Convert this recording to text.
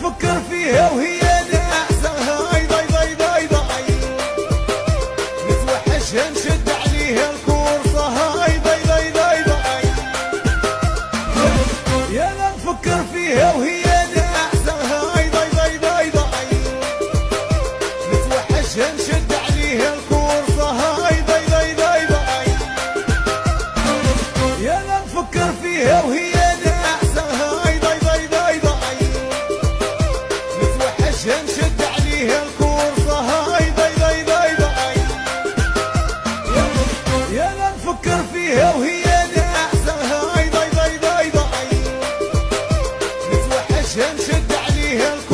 نفكر فيها وهي احسن. هاي ضاي ضاي ضاي ضاي نتوحشها نشد عليها الكورصة. هاي ضاي ضاي ضاي ضاي يا نفكر فيها وهي احسن. هاي ضاي ضاي ضاي ضاي نتوحشها نشد عليها الكورصة. هاي ضاي ضاي ضاي ضاي يا نفكر فيها وهي احسن. هاي ضاي ضاي ضاي ضاي نتوحشها نشد عليها الكورصة. هاي ضاي ضاي ضاي ضاي يا نفكر فيها وهي احسن. هاي ضاي ضاي ضاي ضاي نتوحشها نشد عليها الكورصة.